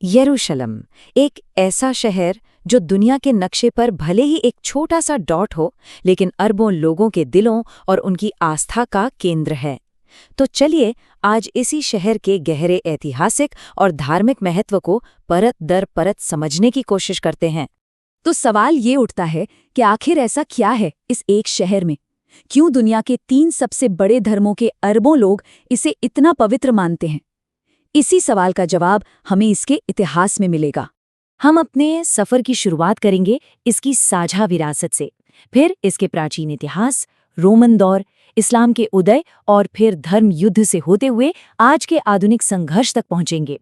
यरूशलम, एक ऐसा शहर जो दुनिया के नक्शे पर भले ही एक छोटा सा डॉट हो, लेकिन अरबों लोगों के दिलों और उनकी आस्था का केंद्र है। तो चलिए आज इसी शहर के गहरे ऐतिहासिक और धार्मिक महत्व को परत दर परत समझने की कोशिश करते हैं। तो सवाल ये उठता है कि आखिर ऐसा क्या है इस एक शहर में? क्यों दुनिया के 3 सबसे बड़े धर्मों के अरबों लोग इसे इतना पवित्र मानते हैं? इसी सवाल का जवाब हमें इसके इतिहास में मिलेगा। हम अपने सफर की शुरुआत करेंगे इसकी साझा विरासत से, फिर इसके प्राचीन इतिहास, रोमन दौर, इस्लाम के उदय और फिर धर्म युद्ध से होते हुए आज के आधुनिक संघर्ष तक पहुंचेंगे।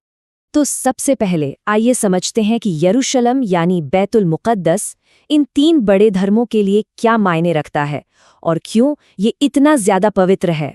तो सबसे पहले आइए समझते हैं कि यरूशलम यानी बैतुल मुक़द्दस इन 3 बड़े धर्मों के लिए क्या मायने रखता है और क्यों ये इतना ज्यादा पवित्र है।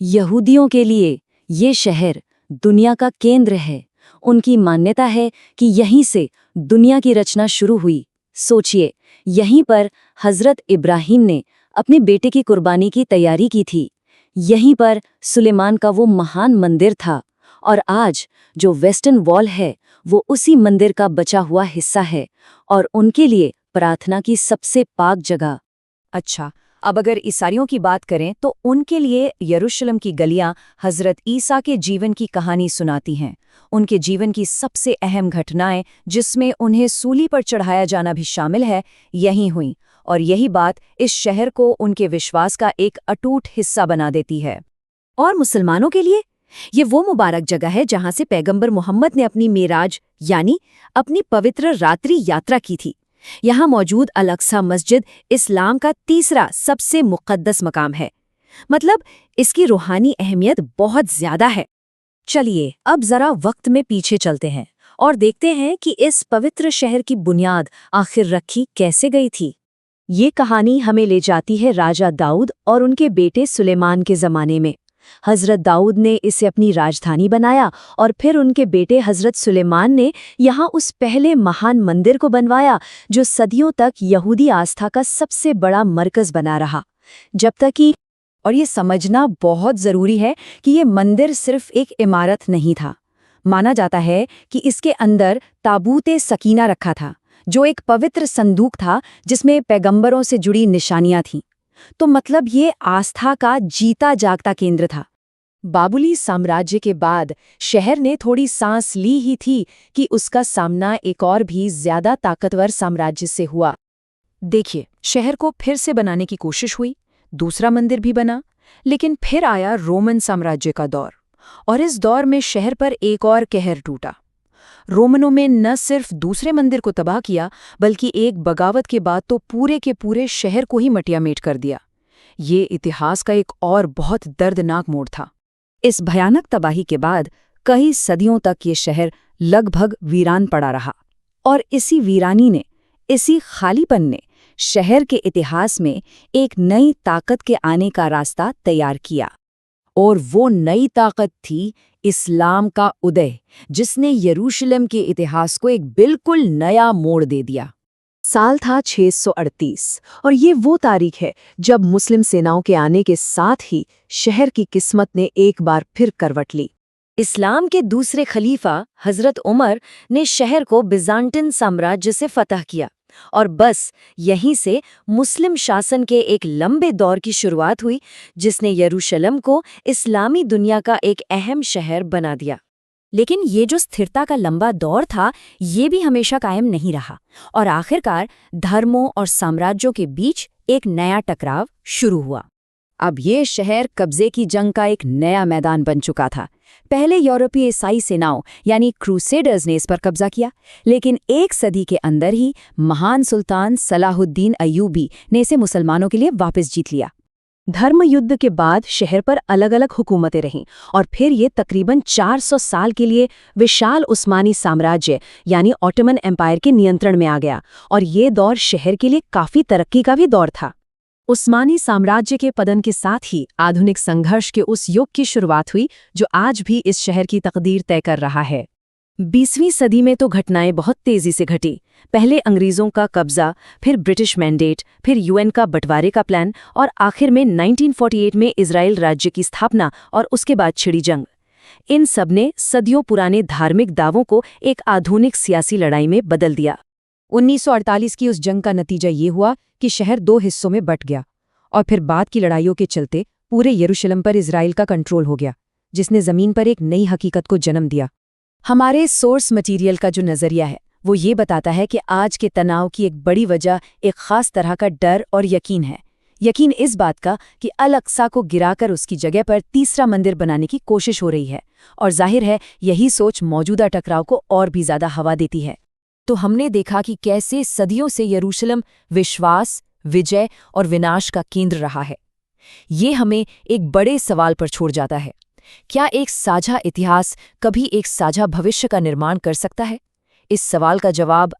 यहूदियों के लिए ये शहर दुनिया का केंद्र है। उनकी मान्यता है कि यहीं से दुनिया की रचना शुरू हुई। सोचिए, यहीं पर हज़रत इब्राहिम ने अपने बेटे की कुर्बानी की तैयारी की थी। यहीं पर सुलेमान का वो महान मंदिर था और आज जो वेस्टर्न वॉल है वो उसी मंदिर का बचा हुआ हिस्सा है और उनके लिए प्रार्थना की सबसे पाक जगह। अच्छा, अब अगर ईसाइयों की बात करें तो उनके लिए यरूशलेम की गलियां हज़रत ईसा के जीवन की कहानी सुनाती हैं। उनके जीवन की सबसे अहम घटनाएं, जिसमें उन्हें सूली पर चढ़ाया जाना भी शामिल है, यहीं हुई और यही बात इस शहर को उनके विश्वास का एक अटूट हिस्सा बना देती है। और मुसलमानों के लिए ये वो मुबारक जगह है जहां से पैगंबर मोहम्मद ने अपनी मेराज यानी अपनी पवित्र रात्रि यात्रा की थी। यहाँ मौजूद अल-अक्सा मस्जिद इस्लाम का तीसरा सबसे मुक़द्दस मकाम है। मतलब इसकी रूहानी अहमियत बहुत ज्यादा है। चलिए अब जरा वक्त में पीछे चलते हैं और देखते हैं कि इस पवित्र शहर की बुनियाद आखिर रखी कैसे गई थी। ये कहानी हमें ले जाती है राजा दाऊद और उनके बेटे सुलेमान के ज़माने में। हज़रत दाऊद ने इसे अपनी राजधानी बनाया और फिर उनके बेटे हज़रत सुलेमान ने यहाँ उस पहले महान मंदिर को बनवाया जो सदियों तक यहूदी आस्था का सबसे बड़ा मरकज़ बना रहा। जब तक कि और ये समझना बहुत ज़रूरी है कि ये मंदिर सिर्फ एक इमारत नहीं था। माना जाता है कि इसके अंदर ताबूत सकीना रखा था, जो एक पवित्र संदूक था जिसमें पैगंबरों से जुड़ी निशानियां थीं। तो मतलब ये आस्था का जीता जागता केंद्र था। बाबुली साम्राज्य के बाद शहर ने थोड़ी सांस ली ही थी कि उसका सामना एक और भी ज्यादा ताकतवर साम्राज्य से हुआ। देखिए, शहर को फिर से बनाने की कोशिश हुई, दूसरा मंदिर भी बना, लेकिन फिर आया रोमन साम्राज्य का दौर और इस दौर में शहर पर एक और कहर टूटा। रोमनों में न सिर्फ दूसरे मंदिर को तबाह किया, बल्कि एक बगावत के बाद तो पूरे के पूरे शहर को ही मटियामेट कर दिया। ये इतिहास का एक और बहुत दर्दनाक मोड़ था। इस भयानक तबाही के बाद कई सदियों तक ये शहर लगभग वीरान पड़ा रहा और इसी वीरानी ने, इसी खालीपन ने शहर के इतिहास में एक नई ताकत के आने का रास्ता तैयार किया। और वो नई ताकत थी इस्लाम का उदय, जिसने यरूशलेम के इतिहास को एक बिल्कुल नया मोड़ दे दिया। साल था 638 और ये वो तारीख है जब मुस्लिम सेनाओं के आने के साथ ही शहर की किस्मत ने एक बार फिर करवट ली। इस्लाम के दूसरे खलीफा हज़रत उमर ने शहर को बिज़ांटिन साम्राज्य से फतह किया और बस यहीं से मुस्लिम शासन के एक लंबे दौर की शुरुआत हुई, जिसने यरूशलेम को इस्लामी दुनिया का एक अहम शहर बना दिया। लेकिन ये जो स्थिरता का लंबा दौर था, ये भी हमेशा कायम नहीं रहा और आखिरकार धर्मों और साम्राज्यों के बीच एक नया टकराव शुरू हुआ। अब ये शहर कब्जे की जंग का एक नया मैदान बन चुका था। पहले यूरोपीय ईसाई सेनाओं यानी क्रूसेडर्स ने इस पर कब्जा किया, लेकिन एक सदी के अंदर ही महान सुल्तान सलाहुद्दीन अय्यूबी ने इसे मुसलमानों के लिए वापस जीत लिया। धर्म युद्ध के बाद शहर पर अलग अलग हुकूमतें रहीं और फिर ये तकरीबन 400 साल के लिए विशाल उस्मानी साम्राज्य यानी ऑटोमन एम्पायर के नियंत्रण में आ गया और ये दौर शहर के लिए काफ़ी तरक्की का भी दौर था। उस्मानी साम्राज्य के पतन के साथ ही आधुनिक संघर्ष के उस युग की शुरुआत हुई जो आज भी इस शहर की तकदीर तय कर रहा है। 20वीं सदी में तो घटनाएं बहुत तेजी से घटी। पहले अंग्रेजों का कब्जा, फिर ब्रिटिश मैंडेट, फिर यूएन का बंटवारे का प्लान और आखिर में 1948 में इजराइल राज्य की स्थापना और उसके बाद छिड़ी जंग। इन सब ने सदियों पुराने धार्मिक दावों को एक आधुनिक सियासी लड़ाई में बदल दिया। 1948 की उस जंग का नतीजा ये हुआ कि शहर 2 हिस्सों में बंट गया और फिर बाद की लड़ाइयों के चलते पूरे यरूशलेम पर इजराइल का कंट्रोल हो गया, जिसने जमीन पर एक नई हकीकत को जन्म दिया। हमारे सोर्स मटेरियल का जो नजरिया है वो ये बताता है कि आज के तनाव की एक बड़ी वजह एक खास तरह का डर और यकीन है। यकीन इस बात का कि अल-अक्सा को गिराकर उसकी जगह पर तीसरा मंदिर बनाने की कोशिश हो रही है, और जाहिर है यही सोच मौजूदा टकराव को और भी ज्यादा हवा देती है। तो हमने देखा कि कैसे सदियों से यरूशलेम विश्वास, विजय और विनाश का केंद्र रहा है। ये हमें एक बड़े सवाल पर छोड़ जाता है, क्या एक साझा इतिहास कभी एक साझा भविष्य का निर्माण कर सकता है? इस सवाल का जवाब